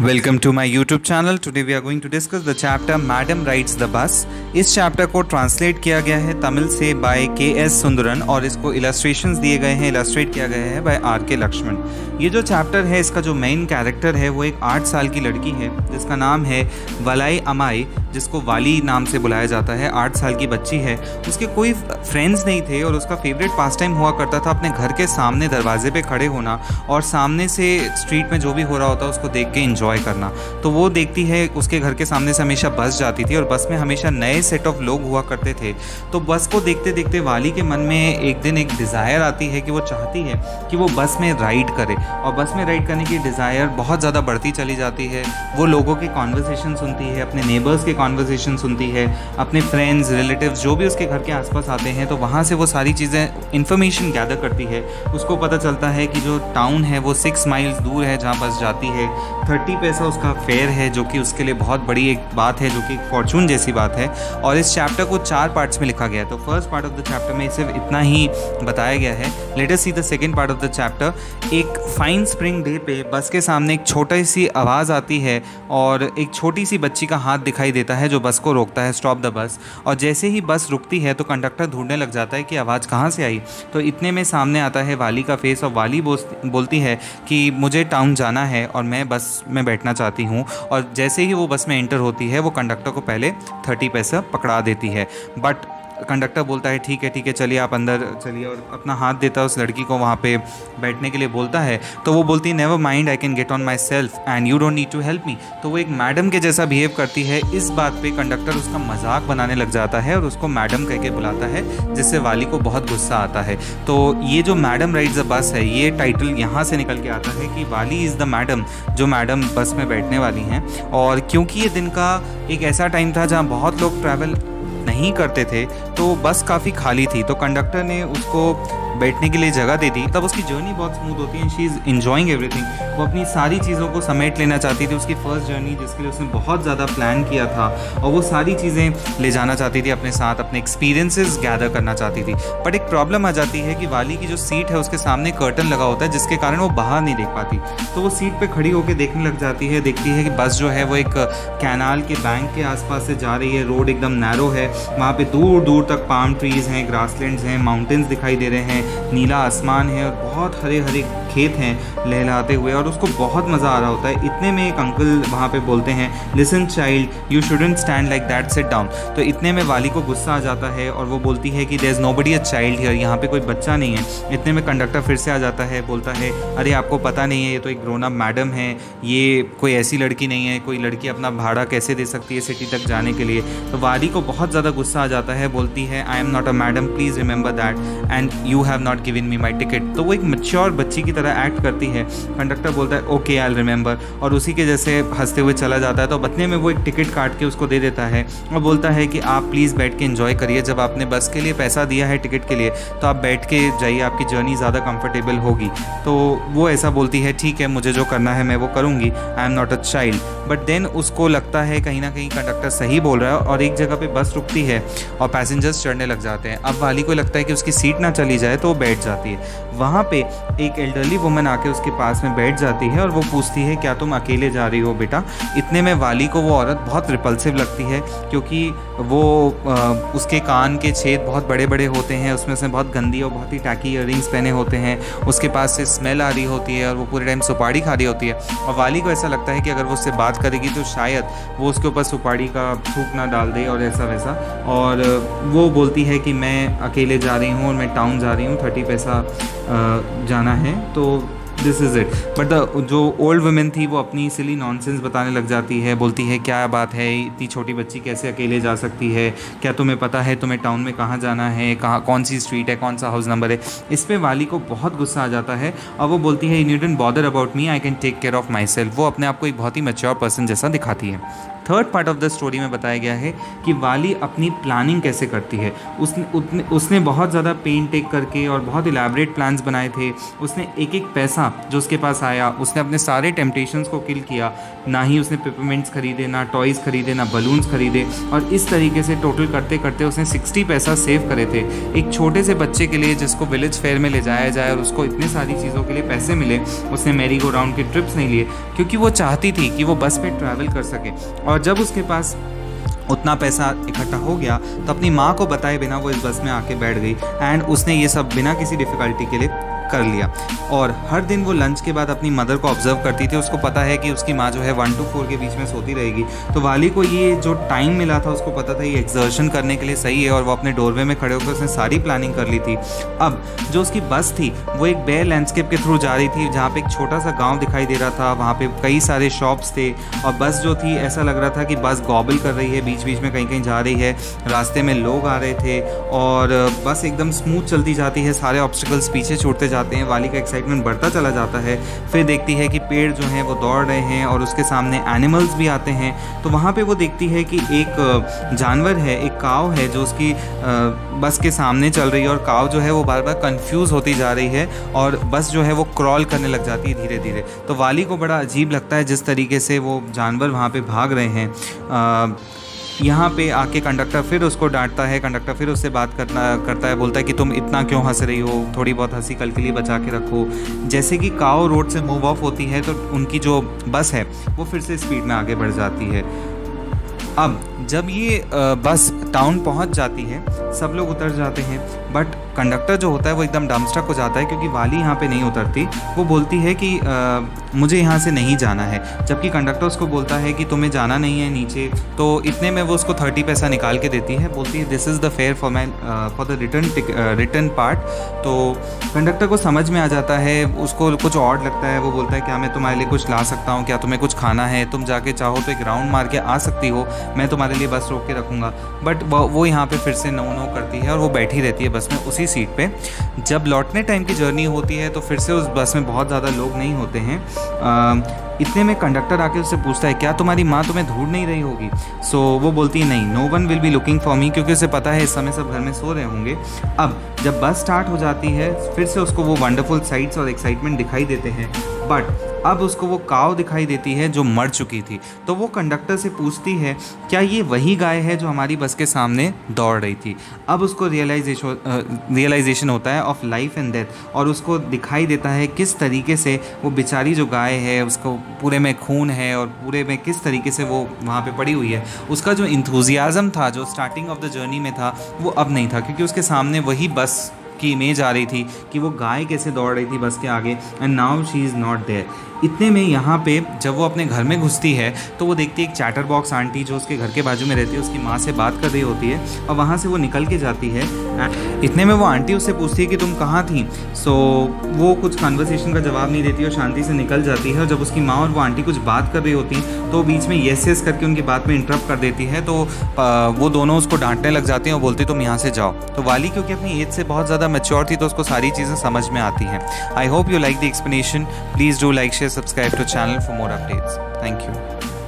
Welcome to my YouTube channel. Today we are going to discuss the chapter madam rides the bus. इस chapter को translate किया गया है तमिल से bye KS. Sundaran और इसको इलस्ट्रेशंस दिए गए हैं, इलस्ट्रेट किया गया है बाय आर.के. लक्ष्मण। ये जो चैप्टर है इसका जो मेन कैरेक्टर है वो एक 8 साल की लड़की है जिसका नाम है वलाई अमाई, जिसको वाली नाम से बुलाया जाता है। 8 साल की बच्ची है, उसके कोई फ्रेंड्स नहीं थे और उसका फेवरेट पास टाइम हुआ करता था अपने घर के सामने दरवाजे पे खड़े होना और सामने से स्ट्रीट में जो भी हो रहा होता उसको देख के इंजॉय करना। तो वो देखती है उसके घर के सामने से हमेशा बस जाती थी और बस में हमेशा नए सेट ऑफ लोग हुआ करते थे। तो बस को देखते देखते वाली के मन में एक दिन एक डिज़ायर आती है कि वो चाहती है कि वो बस में राइड करे, और बस में राइड करने की डिज़ायर बहुत ज़्यादा बढ़ती चली जाती है। वो लोगों के कॉन्वर्सेशन सुनती है, अपने नेबर्स के कॉन्वर्सेशन सुनती है, अपने फ्रेंड्स रिलेटिव्स जो भी उसके घर के आसपास आते हैं, तो वहाँ से वो सारी चीज़ें इन्फॉर्मेशन गैदर करती है। उसको पता चलता है कि जो टाउन है वो 6 माइल्स दूर है जहाँ बस जाती है। 30 पैसा उसका फेयर है, जो कि उसके लिए बहुत बड़ी एक बात है, जो कि फॉर्चून जैसी बात है। और इस चैप्टर को 4 पार्ट्स में लिखा गया है। तो first part of the chapter में सिर्फ इतना ही बताया गया है। Let us see the second part of the chapter. एक फाइन स्प्रिंग डे पे बस के सामने एक छोटी सी आवाज़ आती है और एक छोटी सी बच्ची का हाथ दिखाई देता है जो बस को रोकता है, स्टॉप द बस। और जैसे ही बस रुकती है तो कंडक्टर ढूंढने लग जाता है कि आवाज़ कहाँ से आई। तो इतने में सामने आता है वाली का फेस और वाली बोलती है कि मुझे टाउन जाना है और मैं बस में बैठना चाहती हूँ। और जैसे ही वो बस में एंटर होती है वो कंडक्टर को पहले 30 पैसा पकड़ा देती है। बट कंडक्टर बोलता है ठीक है चलिए आप अंदर चलिए, और अपना हाथ देता है उस लड़की को वहाँ पे बैठने के लिए बोलता है। तो वो बोलती है never mind, I can get on myself and you don't need to help me. तो वो एक मैडम के जैसा बिहेव करती है। इस बात पे कंडक्टर उसका मजाक बनाने लग जाता है और उसको मैडम कह के बुलाता है, जिससे वाली को बहुत गुस्सा आता है। तो ये जो मैडम राइड्स द बस है, ये टाइटल यहाँ से निकल के आता है कि वाली इज़ द मैडम, जो मैडम बस में बैठने वाली हैं। और क्योंकि ये दिन का एक ऐसा टाइम था जहाँ बहुत लोग ट्रैवल नहीं करते थे, तो बस काफ़ी खाली थी। तो कंडक्टर ने उसको बैठने के लिए जगह दे दी। तब उसकी जर्नी बहुत स्मूथ होती है, शी इज़ एंजॉइंग एवरीथिंग। वो अपनी सारी चीज़ों को समेट लेना चाहती थी। उसकी फर्स्ट जर्नी जिसके लिए उसने बहुत ज़्यादा प्लान किया था, और वो सारी चीज़ें ले जाना चाहती थी अपने साथ, अपने एक्सपीरियंसेस गैदर करना चाहती थी। बट एक प्रॉब्लम आ जाती है कि वाली की जो सीट है उसके सामने कर्टन लगा होता है, जिसके कारण वो बाहर नहीं देख पाती। तो वो सीट पर खड़ी होकर देखने लग जाती है, देखती है कि बस जो है वो एक कैनाल के बैंक के आसपास से जा रही है। रोड एकदम नैरो है, वहाँ पे दूर दूर तक पाम ट्रीज़ हैं, ग्रासलैंड्स हैं, माउंटेन्स दिखाई दे रहे हैं, नीला आसमान है और बहुत हरे हरे खेत हैं लहलाते हुए, और उसको बहुत मज़ा आ रहा होता है। इतने में एक अंकल वहाँ पे बोलते हैं listen child you shouldn't stand like that, sit down. तो इतने में वाली को गुस्सा आ जाता है और वो बोलती है कि there is nobody a child here, यहाँ पे कोई बच्चा नहीं है। इतने में कंडक्टर फिर से आ जाता है, बोलता है अरे आपको पता नहीं है, ये तो एक ग्रोन अप मैडम है, ये कोई ऐसी लड़की नहीं है, कोई लड़की अपना भाड़ा कैसे दे सकती है सिटी तक जाने के लिए। तो वाली को बहुत ज़्यादा गुस्सा आ जाता है, बोलती है आई am not a madam, please remember that and you have not given me my ticket. तो वो एक मैच्योर बच्ची की तरह एक्ट करती है। कंडक्टर बोलता है ओके आई विल रिमेंबर, और उसी के जैसे हंसते हुए चला जाता है। तो बदले में वो एक टिकट काट के उसको दे देता है और बोलता है कि आप प्लीज़ बैठ के एंजॉय करिए, जब आपने बस के लिए पैसा दिया है टिकट के लिए तो आप बैठ के जाइए, आपकी जर्नी ज़्यादा कंफर्टेबल होगी। तो वो ऐसा बोलती है ठीक है मुझे जो करना है मैं वो करूँगी, I am not a child. But then उसको लगता है कहीं ना कहीं कंडक्टर सही बोल रहा है, और एक जगह पे बस रुकती है और पैसेंजर्स चढ़ने लग जाते हैं। अब वाली को लगता है कि उसकी सीट ना चली जाए तो वो बैठ जाती है। वहाँ पे एक एल्डरली वुमन आके उसके पास में बैठ जाती है और वो पूछती है क्या तुम अकेले जा रही हो बेटा। इतने में वाली को वो औरत बहुत रिपल्सिव लगती है, क्योंकि वो उसके कान के छेद बहुत बड़े बड़े होते हैं, उसमें से बहुत गंदी और बहुत ही टैकी ईयररिंग्स पहने होते हैं, उसके पास से स्मेल आ रही होती है और वो पूरे टाइम सुपारी खा रही होती है। और वाली को ऐसा लगता है कि अगर वो उससे बात करेगी तो शायद वो उसके ऊपर सुपारी का थूक ना डाल दे और ऐसा वैसा। और वो बोलती है कि मैं अकेले जा रही हूँ और मैं टाउन जा रही हूँ, 30 पैसा जाना है, तो दिस इज़ इट। बट जो ओल्ड वुमेन थी वो अपनी सिली नॉनसेंस बताने लग जाती है, बोलती है क्या बात है, इतनी छोटी बच्ची कैसे अकेले जा सकती है, क्या तुम्हें पता है तुम्हें टाउन में कहाँ जाना है, कहाँ कौन सी स्ट्रीट है, कौन सा हाउस नंबर है। इस पर वाली को बहुत गुस्सा आ जाता है और वो बोलती है you needn't bother about me, I can take care of myself. वो अपने आप को एक बहुत ही मैच्योर पर्सन जैसा दिखाती है। Third part of the story में बताया गया है कि वाली अपनी प्लानिंग कैसे करती है। उसने बहुत ज़्यादा पेन टेक करके और बहुत इलेबरेट प्लान्स बनाए थे। उसने एक एक पैसा जो उसके पास आया उसने अपने सारे टेम्पटेशंस को किल किया। ना ही उसने पेपरमेंट्स खरीदे, ना टॉयज़ खरीदे, ना बलून्स खरीदे, और इस तरीके से टोटल करते करते उसने 60 पैसा सेव करे थे। एक छोटे से बच्चे के लिए जिसको विलेज फेयर में ले जाया जाए और उसको इतने सारी चीज़ों के लिए पैसे मिले, उसने मैरी गो राउंड के ट्रिप्स नहीं लिए क्योंकि वो चाहती थी कि वो बस पे ट्रैवल कर सके। और जब उसके पास उतना पैसा इकट्ठा हो गया तो अपनी माँ को बताए बिना वो इस बस में आके बैठ गई एंड उसने ये सब बिना किसी डिफ़िकल्टी के लिए कर लिया। और हर दिन वो लंच के बाद अपनी मदर को ऑब्जर्व करती थी। उसको पता है कि उसकी माँ जो है 1 to 4 के बीच में सोती रहेगी। तो वाली को ये जो टाइम मिला था उसको पता था ये एक्सर्शन करने के लिए सही है और वो अपने डोरवे में खड़े होकर उसने सारी प्लानिंग कर ली थी। अब जो उसकी बस थी वो एक बेयर लैंडस्केप के थ्रू जा रही थी जहाँ पे एक छोटा सा गाँव दिखाई दे रहा था। वहाँ पे कई सारे शॉप्स थे और बस जो थी ऐसा लग रहा था कि बस गॉबल कर रही है, बीच बीच में कहीं कहीं जा रही है। रास्ते में लोग आ रहे थे और बस एकदम स्मूथ चलती जाती है, सारे ऑब्स्टिकल्स पीछे छूटते जाते हैं। वाली का एक्साइटमेंट बढ़ता चला जाता है। फिर देखती है कि पेड़ जो हैं वो दौड़ रहे हैं और उसके सामने एनिमल्स भी आते हैं। तो वहाँ पे वो देखती है कि एक जानवर है, एक काव है जो उसकी बस के सामने चल रही है और काव जो है वो बार बार कंफ्यूज होती जा रही है और बस जो है वो क्रॉल करने लग जाती है धीरे धीरे। तो वाली को बड़ा अजीब लगता है जिस तरीके से वो जानवर वहाँ पे भाग रहे हैं। यहाँ पे आके कंडक्टर फिर उसको डांटता है। कंडक्टर फिर उससे बात करता है, बोलता है कि तुम इतना क्यों हंस रही हो, थोड़ी बहुत हंसी कल के लिए बचा के रखो। जैसे कि काओ रोड से मूव ऑफ होती है तो उनकी जो बस है वो फिर से स्पीड में आगे बढ़ जाती है। अब जब ये बस टाउन पहुंच जाती है सब लोग उतर जाते हैं, बट कंडक्टर जो होता है वो एकदम डमस्ट्रक हो जाता है क्योंकि वाली यहाँ पे नहीं उतरती। वो बोलती है कि मुझे यहाँ से नहीं जाना है, जबकि कंडक्टर उसको बोलता है कि तुम्हें जाना नहीं है नीचे। तो इतने में वो उसको 30 पैसा निकाल के देती है, बोलती है this is the fair for the return part. तो कंडक्टर को समझ में आ जाता है, उसको कुछ ऑड लगता है। वो बोलता है क्या मैं तुम्हारे लिए कुछ ला सकता हूँ, क्या तुम्हें कुछ खाना है, तुम जाके चाहो तो एक राउंड मार के आ सकती हो, मैं तुम्हारे लिए बस रोक के रखूँगा। बट वो यहाँ पे फिर से नो करती है और वो बैठी रहती है बस में उसी सीट पे। जब लौटने टाइम की जर्नी होती है तो फिर से उस बस में बहुत ज़्यादा लोग नहीं होते हैं। इतने में कंडक्टर आके उससे पूछता है क्या तुम्हारी माँ तुम्हें ढूंढ नहीं रही होगी। सो वो बोलती है नहीं, no one will be looking for me, क्योंकि उसे पता है इस समय सब घर में सो रहे होंगे। अब जब बस स्टार्ट हो जाती है फिर से उसको वो वंडरफुल साइट्स और एक्साइटमेंट दिखाई देते हैं, बट अब उसको वो काव दिखाई देती है जो मर चुकी थी। तो वो कंडक्टर से पूछती है क्या ये वही गाय है जो हमारी बस के सामने दौड़ रही थी। अब उसको रियलाइजेशन होता है ऑफ लाइफ एंड डेथ और उसको दिखाई देता है किस तरीके से वो बेचारी जो गाय है उसको पूरे में खून है और पूरे में किस तरीके से वो वहाँ पे पड़ी हुई है। उसका जो इंथुजियाज़म था जो स्टार्टिंग ऑफ द जर्नी में था वो अब नहीं था क्योंकि उसके सामने वही बस की इमेज आ रही थी कि वो गाय कैसे दौड़ रही थी बस के आगे, and now she is not there. इतने में यहाँ पे जब वो अपने घर में घुसती है तो वो देखती है एक चैटर बॉक्स आंटी जो उसके घर के बाजू में रहती है, उसकी माँ से बात कर रही होती है और वहाँ से वो निकल के जाती है। इतने में वो आंटी उससे पूछती है कि तुम कहाँ थी। सो वो कुछ कन्वर्सेशन का जवाब नहीं देती और शांति से निकल जाती है। और जब उसकी माँ और वो आंटी कुछ बात कर रही होती हैं तो बीच में येस येस करके उनकी बात में इंटरप्ट कर देती है। तो वो दोनों उसको डांटने लग जाती हैं और बोलती तुम यहाँ से जाओ। तो वाली क्योंकि अपनी एज से बहुत ज़्यादा मैच्योर थी तो उसको सारी चीज़ें समझ में आती हैं। I hope you like the explanation. Please do like, share, subscribe to channel for more updates. Thank you.